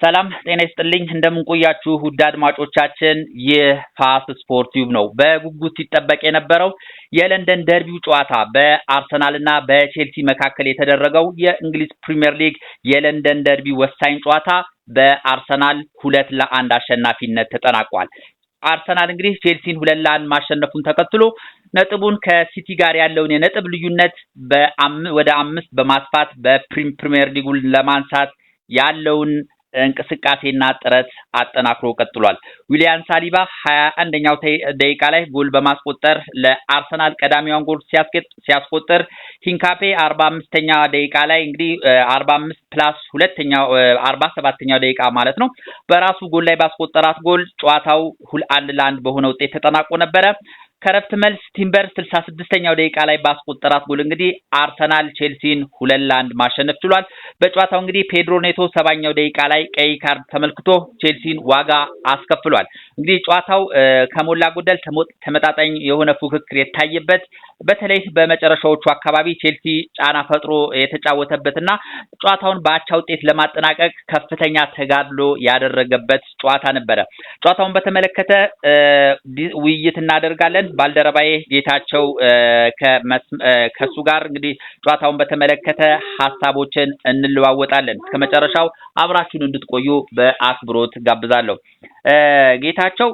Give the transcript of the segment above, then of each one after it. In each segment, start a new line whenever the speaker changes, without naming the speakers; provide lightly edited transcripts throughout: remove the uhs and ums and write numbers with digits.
ሰላም ጤና ይስጥልኝ እንደምን ቆያችሁ ውድ አድማጮቻችን የፋስ ስፖርት ዩብ ነው። በጉጉት ሲጠበቅ የነበረው የለንደን ደርቢው ጨዋታ በአርሰናልና በቼልሲ መካከል የተደረገው የእንግሊዝ ፕሪሚየር ሊግ የለንደን ደርቢ ወሳኝ ጨዋታ በአርሰናል 2-1 አሸናፊነት ተጠናቋል። አርሰናል እንግዲህ ቼልሲን 2-1 ማሸነፉን ተከትሎ ነጥቡን ከሲቲ ጋር ያለውን የነጥብ ልዩነት ወደ 5 በማስፋት በፕሪሚየር ሊጉ ለማንሳት ያለውን እንቅስቃሴና ጥረት አጠናክሮ ቀጥሏል። ዊሊያን ሳሊባ 21ኛው ደቂቃ ላይ ጎል በማስቆጠር ለአርሰናል ቀዳሚውን ጎል ሲያስቆጥር ሂንካፔ 45ኛ ደቂቃ ላይ እንግዲህ 45 ፕላስ ሁለተኛው 47ኛው ደቂቃ ማለት ነው በራሱ ጎል ላይ ባስቆጠራት ጎል ጨዋታው 1-1 በሆነ ውጤት ተጠናቆ ነበር። ከረፍት መልስ ቲምበር 66ኛው ደቂቃ ላይ ባስቆጠራት ጎል እንግዲህ አርሰናል ቼልሲን 2-1 ማሸነፍ ችሏል። በጨዋታው እንግዲህ ፔድሮ ኔቶ 70ኛው ደቂቃ ላይ ቀይ ካርድ ተመልክቶ ቼልሲን ዋጋ አስከፍሏል። እንግዲህ ጨዋታው ከሞላ ጎደል ተመጣጣኝ የሆነ ፉክክር የታየበት በተለይ በመጨረሻዎቹ አካባቢ ቼልሲ ጫና ፈጥሮ የተጫወተበትና ጨዋታውን በአቻ ውጤት ለማጠናቀቅ ከፍተኛ ተጋድሎ ያደረገበት ጨዋታ ነበር። ጨዋታውን በተመለከተ ውይይት እናደርጋለን። ባልደረባዬ ጌታቸው ከሱ ጋር እንግዲህ ጨዋታውን በተመለከተ ሐሳቦችን እንለዋወጣለን። እስከመጨረሻው አብራችሁን እንድትቆዩ በአክብሮት ጋብዛለሁ። ጌታቸው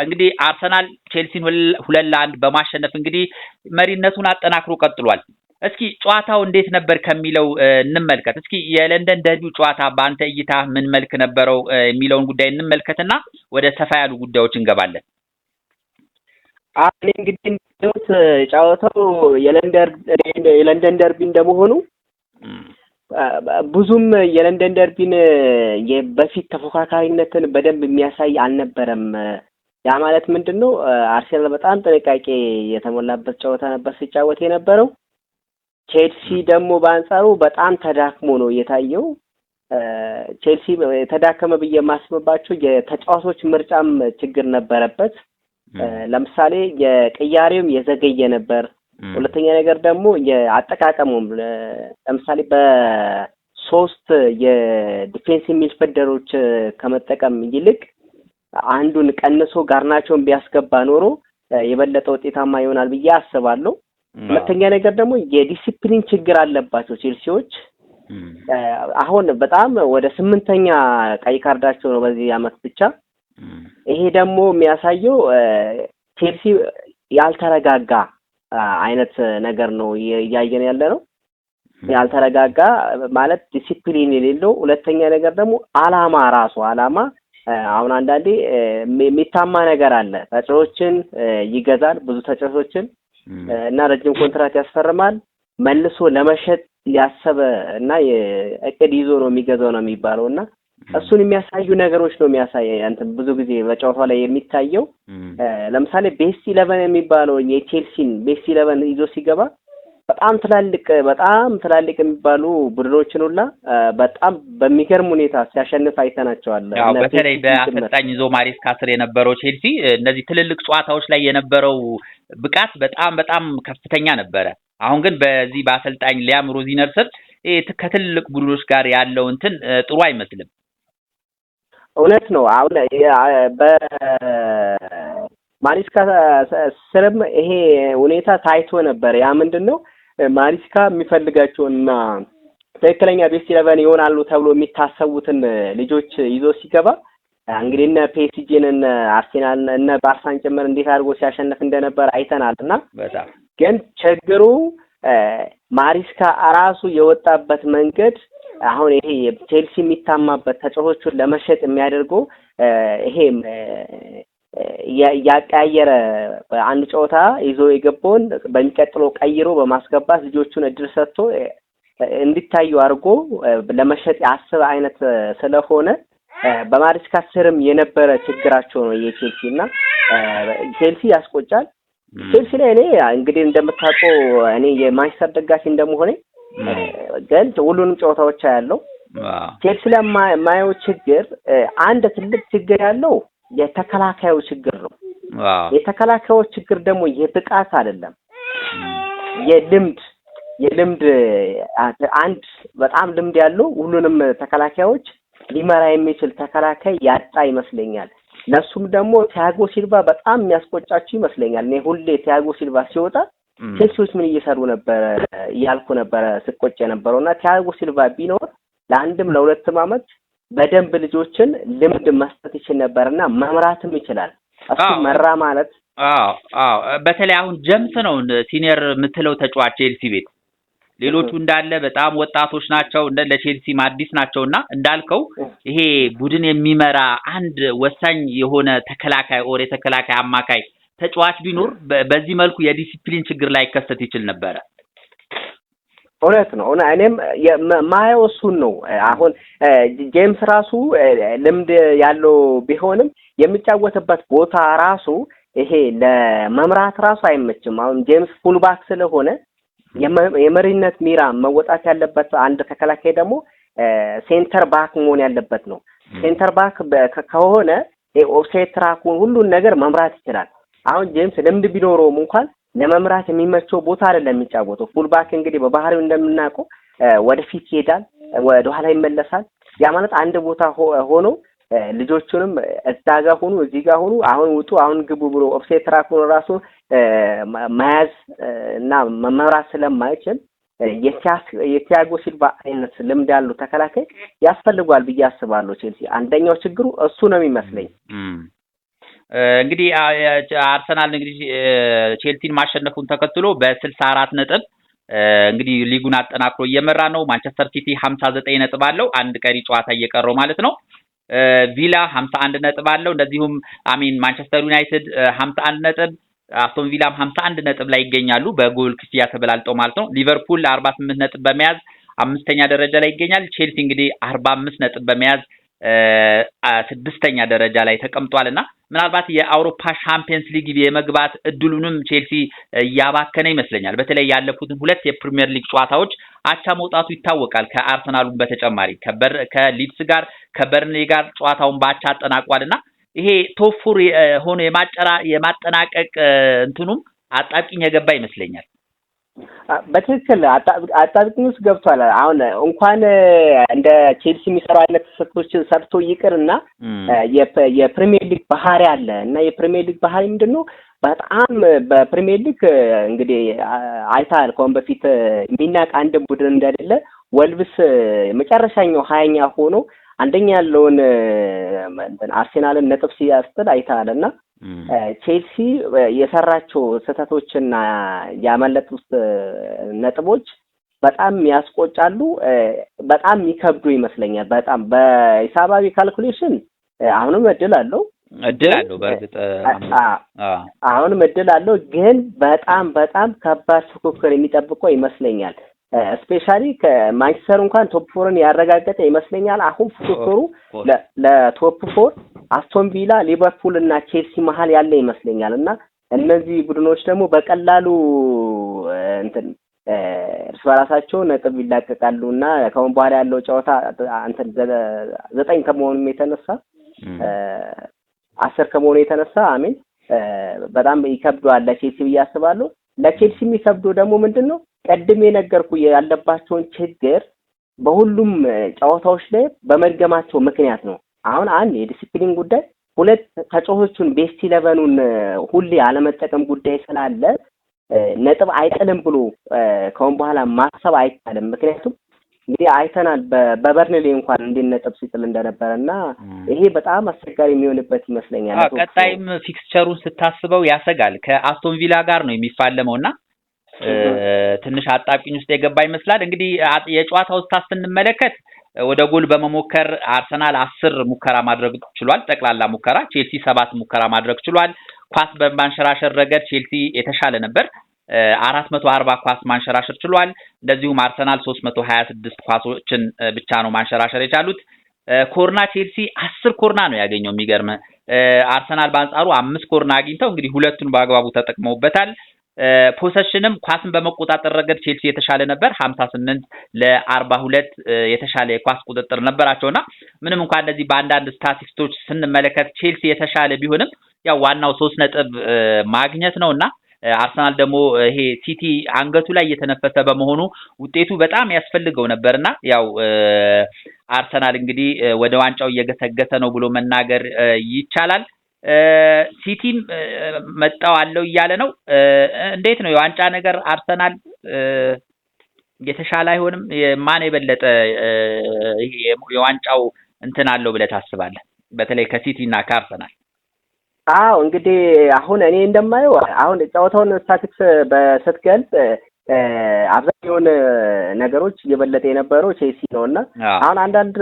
እንግዲህ አርሰናል ቼልሲን 2-1 በማሸነፍ እንግዲህ መሪነቱን አጠናክሮ ቀጥሏል። እስኪ ጨዋታው እንዴት ነበር ከሚለው እንመልከት። እስኪ የለንደን ደርቢው ጨዋታ በአንተ እይታ ምን መልክ ነበረው የሚለውን ጉዳይ እንመልከትና ወደ ሰፋ ያሉ ጉዳዮች እንገባለን።
እንግዲህ ጨዋታው የለንደን ደርቢ እንደመሆኑ ብዙም የለንደን ደርቢን የበፊት ተፎካካሪነትን በደንብ የሚያሳይ አልነበረም። ያ ማለት ምንድነው? አርሰናል በጣም ጥንቃቄ የተሞላበት ጨዋታ ነበር ሲጫወት የነበረው። ቼልሲ ደግሞ በአንጻሩ በጣም ተዳክሞ ነው የታየው። ቼልሲ ተዳከመ ብዬ የማስበባቸው የተጫዋቾች ምርጫም ችግር ነበረበት። ለምሳሌ የቅያሬውም የዘገየ ነበር። ሁለተኛ ነገር ደግሞ የአጠቃቀሙም ለምሳሌ በሶስት የዲፌንሲቭ ሚድፊልደሮች ከመጠቀም ይልቅ አንዱን ቀንሶ ጋርናቾን ቢያስገባ ኖሮ የበለጠ ውጤታማ ይሆናል ብዬ አስባለሁ። ሁለተኛ ነገር ደግሞ የዲሲፕሊን ችግር አለባቸው ቼልሲዎች። አሁን በጣም ወደ 8ኛ ቀይ ካርዳቸው ነው በዚህ አመት ብቻ። ይሄ ደግሞ የሚያሳየው ቼልሲ ያልተረጋጋ አይነት ነገር ነው እያየን ያለ ነው። ያልተረጋጋ ማለት ዲሲፕሊን የሌለው። ሁለተኛ ነገር ደግሞ አላማ አሁን አንዳንዴ የሚታማ ነገር አለ። ተጫዋቾችን ይገዛል፣ ብዙ ተጫዋቾችን እና ረጅም ኮንትራት ያስፈርማል። መልሶ ለመሸጥ ያሰበ እና እቅድ ይዞ ነው የሚገዛው ነው የሚባለውና እሱን የሚያሳዩ ነገሮች ነው እንትን ብዙ ጊዜ በጨዋታው ላይ የሚታየው። ለምሳሌ ቤስት 11 የሚባለው የቼልሲን ቤስት 11 ይዞ ሲገባ በጣም ትላልቅ የሚባሉ ቡድኖችን ሁላ በጣም በሚገርም ሁኔታ ሲያሸንፍ አይተናቸዋል።
ያው በተለይ በአሰልጣኝ ዞ ማሬስካ ስር የነበረው ቼልሲ እነዚህ ትልልቅ ጨዋታዎች ላይ የነበረው ብቃት በጣም ከፍተኛ ነበረ። አሁን ግን በዚህ በአሰልጣኝ ሊያም ሮዚነር ስር ከትልልቅ ቡድኖች ጋር ያለው እንትን ጥሩ አይመስልም።
እውነት ነው። አሁን በማሪስካ ስርም ይሄ ሁኔታ ታይቶ ነበር። ያ ምንድነው ማሪስካ የሚፈልጋቸውና ትክክለኛ ቤስት 11 ይሆናሉ ተብሎ የሚታሰቡትን ልጆች ይዞ ሲገባ እንግዲህ እነ ፒኤስጂን እነ አርሰናል እነ ባርሳን ጭምር እንዴት አድርጎ ሲያሸንፍ እንደነበር አይተናልና ግን ችግሩ ማሪስካ ራሱ የወጣበት መንገድ አሁን ይሄ ቼልሲ የሚታማበት ተጫዋቾቹን ለመሸጥ የሚያደርገው ይሄ ያቀያየረ አንድ ጨዋታ ይዞ የገባውን በሚቀጥለው ቀይሮ በማስገባት ልጆቹን እድል ሰጥቶ እንዲታዩ አድርጎ ለመሸጥ ያሰበ አይነት ስለሆነ በማሪስካ ስርም የነበረ ችግራቸው ነው የቼልሲና ቼልሲ ያስቆጫል። ቼልሲ ላይ እኔ እንግዲህ እንደምታውቀው እኔ የማንቸስተር ደጋፊ እንደመሆኔ ግን ሁሉንም ጨዋታዎች ያለው ቼልሲ ላይ የማየው ችግር አንድ ትልቅ ችግር ያለው የተከላካዩ ችግር ነው። የተከላካዩ ችግር ደግሞ የብቃት አይደለም፣ የልምድ አንድ በጣም ልምድ ያለው ሁሉንም ተከላካዮች ሊመራ የሚችል ተከላካይ ያጣ ይመስለኛል። ለሱም ደግሞ ቲያጎ ሲልቫ በጣም የሚያስቆጫቸው ይመስለኛል። እኔ ሁሌ ቲያጎ ሲልቫ ሲወጣ ቼልሲዎች ምን እየሰሩ ነበር ያልኩ ነበር ስቆጭ የነበረውና ቲያጎ ሲልቫ ቢኖር ለአንድም ለሁለትም ዓመት በደንብ ልጆችን ልምድ መስጠት ይችል ነበርና መምራትም ይችላል። እሱ መራ ማለት
በተለይ አሁን ጀምስ ነው ሲኒየር የምትለው ተጫዋች ቼልሲ ቤት ሌሎቹ እንዳለ በጣም ወጣቶች ናቸው እንደ ለቼልሲ አዲስ ናቸውና እንዳልከው ይሄ ቡድን የሚመራ አንድ ወሳኝ የሆነ ተከላካይ ኦር የተከላካይ አማካይ ተጫዋች ቢኖር በዚህ መልኩ የዲሲፕሊን ችግር ላይ ከሰት ይችል ነበር።
እውነት ነው። እኔም ማየው እሱን ነው። አሁን ጄምስ ራሱ ልምድ ያለው ቢሆንም የሚጫወትበት ቦታ ራሱ ይሄ ለመምራት ራሱ አይመችም። አሁን ጄምስ ፉልባክ ስለሆነ የመሪነት ሚራ መወጣት ያለበት አንድ ተከላካይ ደግሞ ሴንተር ባክ መሆን ያለበት ነው። ሴንተር ባክ ከሆነ ኦፍሳይድ ትራኩን ሁሉን ነገር መምራት ይችላል። አሁን ጄምስ ልምድ ቢኖረውም እንኳን ለመምራት የሚመቸው ቦታ አይደለም የሚጫወተው። ፉልባክ እንግዲህ በባህሪው እንደምናውቀው ወደፊት ይሄዳል፣ ወደ ኋላ ይመለሳል። ያ ማለት አንድ ቦታ ሆኖ ልጆቹንም እዛ ጋር ሆኑ እዚህ ጋር ሆኑ አሁን ውጡ አሁን ግቡ ብሎ ኦፍሳይድ ትራኩን ራሱ መያዝ እና መምራት ስለማይችል የቲያጎ ሲልቫ አይነት ልምድ ያለው ተከላካይ ያስፈልጋል ብዬ አስባለሁ። ቼልሲ አንደኛው ችግሩ እሱ ነው የሚመስለኝ።
እንግዲህ አርሰናል እንግዲህ ቼልሲን ማሸነፉን ተከትሎ በ64 ነጥብ እንግዲህ ሊጉን አጠናክሮ እየመራ ነው። ማንቸስተር ሲቲ 59 ነጥብ አለው፣ አንድ ቀሪ ጨዋታ እየቀረው ማለት ነው። ቪላ 51 ነጥብ አለው፣ እንደዚሁም ማንቸስተር ዩናይትድ 51 ነጥብ፣ አስቶን ቪላም 51 ነጥብ ላይ ይገኛሉ በጎል ክፍያ ተበላልጠው ማለት ነው። ሊቨርፑል 48 ነጥብ በመያዝ አምስተኛ ደረጃ ላይ ይገኛል። ቼልሲ እንግዲህ 45 ነጥብ በመያዝ ስድስተኛ ደረጃ ላይ ተቀምጧልና ምናልባት የአውሮፓ ሻምፒየንስ ሊግ የመግባት እድሉንም ቼልሲ ያባከነ ይመስለኛል። በተለይ ያለፉትን ሁለት የፕሪሚየር ሊግ ጨዋታዎች አቻ መውጣቱ ይታወቃል። ከአርሰናሉም በተጨማሪ ከሊድስ ጋር ከበርንሌ ጋር ጨዋታውን ባቻ አጠናቋልና ይሄ ቶፕ ፎር ሆኖ የማጠናቀቅ እንትኑም አጣብቂኝ የገባ ይመስለኛል።
በትክክል አጣብቂኝ ውስጥ ገብቷል። አሁን እንኳን እንደ ቼልሲ የሚሰራው አይነት ስህተቶችን ሰርቶ ይቅርና የፕሪሚየር ሊግ ባህሪ አለ እና የፕሪሚየር ሊግ ባህሪ ምንድነው? በጣም በፕሪሚየር ሊግ እንግዲህ አይታል ከሆነ በፊት የሚናቅ አንድ ቡድን እንደሌለ ወልቭስ መጨረሻኛው 20ኛ ሆኖ አንደኛ ያለውን አርሴናልን ነጥብ ሲያስጥል አይታልና ቼልሲ የሰራቸው ስህተቶችና ያመለጡት ነጥቦች በጣም ያስቆጫሉ፣ በጣም ይከብዱ ይመስለኛል። በጣም በሂሳባዊ ካልኩሌሽን አሁንም እድል አለው
በእርግጥ
አሁንም እድል አለው፣ ግን በጣም ከባድ ፉክክር የሚጠብቀው ይመስለኛል። ስፔሻሊ ከማንቸስተር እንኳን ቶፕ ፎርን ያረጋገጠ ይመስለኛል። አሁን ፉክክሩ ለቶፕ ፎር አስቶን ቪላ፣ ሊቨርፑል እና ቼልሲ መሀል ያለ ይመስለኛል እና እነዚህ ቡድኖች ደግሞ በቀላሉ እርስ በራሳቸው ነጥብ ይላቀቃሉ እና ከአሁን በኋላ ያለው ጨዋታ 9 ከመሆኑም የተነሳ 10 ከመሆኑ የተነሳ በጣም ይከብደዋል ለቼልሲ ብዬ አስባለሁ። ለቼልሲ የሚከብደው ደግሞ ምንድነው? ቀድሜ ነገርኩ ያለባቸውን ችግር በሁሉም ጨዋታዎች ላይ በመድገማቸው ምክንያት ነው። አሁን አንድ የዲሲፕሊን ጉዳይ፣ ሁለት ተጫዋቾቹን ቤስት 11ን ሁሌ አለመጠቀም ጉዳይ ስላለ ነጥብ አይጥልም ብሎ ከአሁን በኋላ ማሰብ አይቻልም። ምክንያቱም እንግዲህ አይተናል በበርንሌ እንኳን እንዴት ነጥብ ሲጥል እንደነበረና ይሄ በጣም አስቸጋሪ የሚሆንበት ይመስለኛል።
ቀጣይም ፊክስቸሩን ስታስበው ያሰጋል። ከአስቶን ቪላ ጋር ነው የሚፋለመውና ትንሽ አጣብቂኝ ውስጥ የገባ ይመስላል። እንግዲህ የጨዋታው ስታስ ስንመለከት ወደ ጎል በመሞከር አርሰናል 10 ሙከራ ማድረግ ችሏል፣ ጠቅላላ ሙከራ። ቼልሲ 7 ሙከራ ማድረግ ችሏል። ኳስ በማንሸራሸር ረገድ ቼልሲ የተሻለ ነበር፣ 440 ኳስ ማንሸራሸር ችሏል። እንደዚሁም አርሰናል 326 ኳሶችን ብቻ ነው ማንሸራሸር የቻሉት። ኮርና ቼልሲ 10 ኮርና ነው ያገኘው። የሚገርም አርሰናል በአንጻሩ 5 ኮርና አግኝተው እንግዲህ ሁለቱን በአግባቡ ተጠቅመውበታል። ፖሰሽንም ኳስን በመቆጣጠር ረገድ ቼልሲ የተሻለ ነበር፣ 58 ለ42 የተሻለ የኳስ ቁጥጥር ነበራቸውና ምንም እንኳን እንደዚህ በአንዳንድ ስታቲስቲክሶች ስንመለከት ቼልሲ የተሻለ ቢሆንም ያው ዋናው 3 ነጥብ ማግኘት ነውና አርሰናል ደግሞ ይሄ ሲቲ አንገቱ ላይ እየተነፈሰ በመሆኑ ውጤቱ በጣም ያስፈልገው ነበርና ያው አርሰናል እንግዲህ ወደ ዋንጫው እየገሰገሰ ነው ብሎ መናገር ይቻላል። ሲቲም መጣው አለው እያለ ነው። እንዴት ነው የዋንጫ ነገር አርሰናል የተሻለ አይሆንም? ማን የበለጠ የዋንጫው እንትን አለው ብለህ ታስባለህ? በተለይ ከሲቲ እና ከአርሰናል።
አዎ እንግዲህ አሁን እኔ እንደማየው አሁን ጨዋታውን ስታቲክስ በስትገልጽ አብዛኛውን ነገሮች እየበለጠ የነበረው ቼልሲ ነውና አሁን አንዳንድ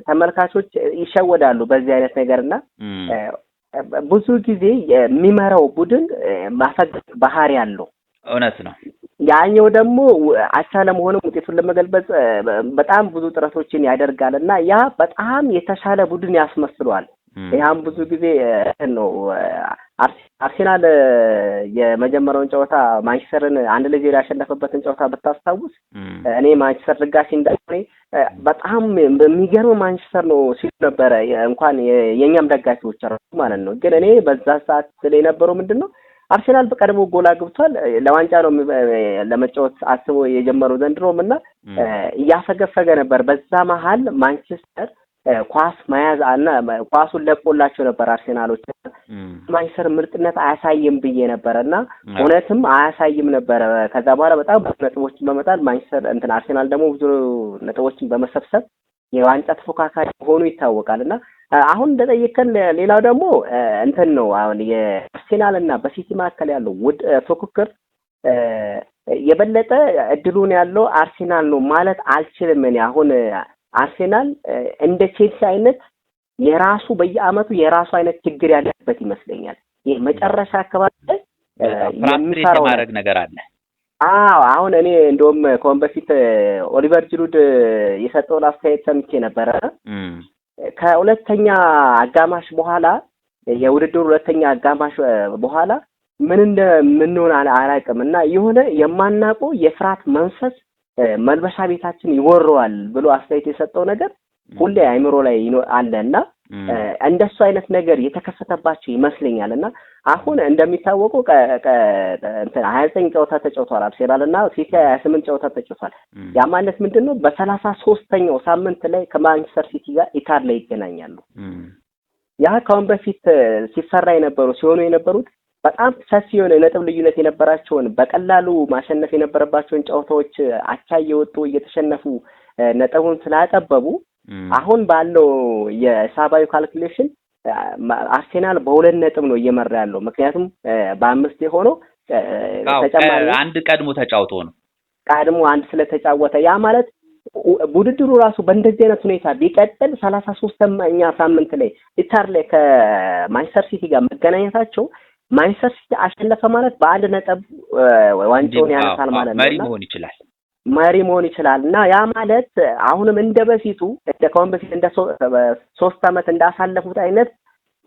ተመልካቾች ይሸወዳሉ በዚህ አይነት ነገርና ብዙ ጊዜ የሚመራው ቡድን ማፈገግ ባህሪ ያለው
እውነት ነው።
ያኛው ደግሞ አቻ ለመሆኑም ውጤቱን ለመገልበጥ በጣም ብዙ ጥረቶችን ያደርጋልና ያ በጣም የተሻለ ቡድን ያስመስሏል። ያም ብዙ ጊዜ ነው አርሴናል የመጀመሪያውን ጨዋታ ማንቸስተርን 1-0 ያሸነፈበትን ጨዋታ ብታስታውስ እኔ ማንቸስተር ደጋፊ እንዳልኩኝ በጣም በሚገርም ማንቸስተር ነው ሲሉ ነበረ እንኳን የኛም ደጋፊዎች ማለት ነው። ግን እኔ በዛ ሰዓት ስለ የነበረው ምንድነው አርሴናል በቀድሞ ጎል አግብቷል ለዋንጫ ነው ለመጫወት አስቦ የጀመረው ዘንድሮም እና እያፈገፈገ ነበር። በዛ መሃል ማንቸስተር ኳስ መያዝ እና ኳሱን ለቆላቸው ነበር አርሴናሎች። ማንቸስተር ምርጥነት አያሳይም ብዬ ነበርና እውነትም አያሳይም ነበር። ከዛ በኋላ በጣም ብዙ ነጥቦችን በመጣል ማንቸስተር አርሴናል ደግሞ ብዙ ነጥቦችን በመሰብሰብ የዋንጫ ተፎካካሪ ሆኖ ይታወቃልና አሁን እንደጠየቀን ሌላው ደግሞ ነው አሁን የአርሴናል እና በሲቲ መካከል ያለው ፉክክር የበለጠ እድሉን ያለው አርሴናል ነው ማለት አልችልም። እኔ አሁን አርሴናል እንደ ቼልሲ አይነት የራሱ በየአመቱ የራሱ አይነት ችግር ያለበት ይመስለኛል። ይሄ መጨረሻ አካባቢ
ፍራስትሬት የማድረግ ነገር አለ።
አሁን እኔ እንደውም ከወን በፊት ኦሊቨር ጂሩድ የሰጠውን አስተያየት ሰምቼ ነበረ። ከሁለተኛ አጋማሽ በኋላ የውድድሩ ሁለተኛ አጋማሽ በኋላ ምን እንደምንሆን አላውቅም እና የሆነ የማናውቀው የፍርሃት መንፈስ መልበሻ ቤታችን ይወረዋል ብሎ አስተያየት የሰጠው ነገር ሁሌ አይምሮ ላይ አለና እንደሱ አይነት ነገር የተከሰተባቸው ይመስለኛልና አሁን እንደሚታወቀው 29 ጨዋታ ተጫውቷል አርሴናልና ሲቲ 28 ጨዋታ ተጫውቷል። ያ ማለት ምንድነው በ33ኛው ሳምንት ላይ ከማንቸስተር ሲቲ ጋር ኢታር ላይ ይገናኛሉ። ያ ካሁን በፊት ሲሰራ ሲሆኑ የነበሩት በጣም ሰፊ የሆነ ነጥብ ልዩነት የነበራቸውን በቀላሉ ማሸነፍ የነበረባቸውን ጨዋታዎች አቻ እየወጡ እየተሸነፉ ነጥቡን ስላጠበቡ አሁን ባለው የሂሳባዊ ካልኩሌሽን አርሴናል በ2 ነጥብ ነው እየመራ ያለው። ምክንያቱም በ5 የሆነው
ተጨማሪ አንድ ቀድሞ ተጫውቶ ነው
ቀድሞ አንድ ስለተጫወተ ያ ማለት ውድድሩ ራሱ በእንደዚህ አይነት ሁኔታ ቢቀጥል 33ኛ ሳምንት ላይ ኢታር ላይ ከማንቸስተር ሲቲ ጋር መገናኘታቸው ማንቸስተር ሲቲ አሸነፈ ማለት በ1 ነጥብ ዋንጫውን ያነሳል ማለት ነው። መሪ መሆን ይችላል እና ያ ማለት አሁንም እንደበፊቱ ከአሁን በፊት እንደ 3 አመት እንዳሳለፉት አይነት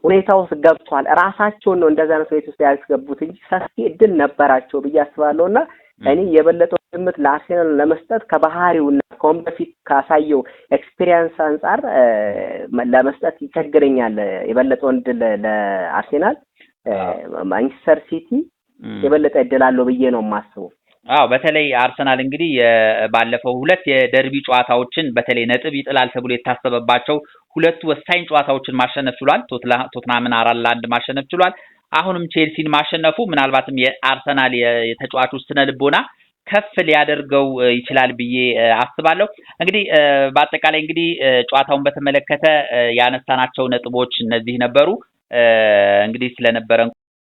ሁኔታው ውስጥ ገብቷል። ራሳቸውን ነው እንደዛ ነው ሁኔታ ውስጥ ያስገቡት እንጂ ሰፊ እድል ነበራቸው ብዬ አስባለሁና እኔ የበለጠው ግምት ለአርሴናል ለመስጠት ከባህሪውና ከአሁን በፊት ካሳየው ኤክስፒሪየንስ አንፃር ለመስጠት ይቸግረኛል። የበለጠው እድል ለአርሴናል ማንቸስተር ሲቲ የበለጠ እድል አለው ብዬ ነው የማስበው።
በተለይ አርሰናል እንግዲህ ባለፈው 2 የደርቢ ጨዋታዎችን በተለይ ነጥብ ይጥላል ተብሎ የታሰበባቸው 2 ወሳኝ ጨዋታዎችን ማሸነፍ ችሏል። ቶትናምን 4-1 ማሸነፍ ችሏል። አሁንም ቼልሲን ማሸነፉ ምናልባትም የአርሰናል የተጫዋቾች ስነ ልቦና ከፍ ሊያደርገው ይችላል ብዬ አስባለሁ። እንግዲህ በአጠቃላይ እንግዲህ ጨዋታውን በተመለከተ ያነሳናቸው ነጥቦች እነዚህ ነበሩ። እንግዲህ ስለነበረን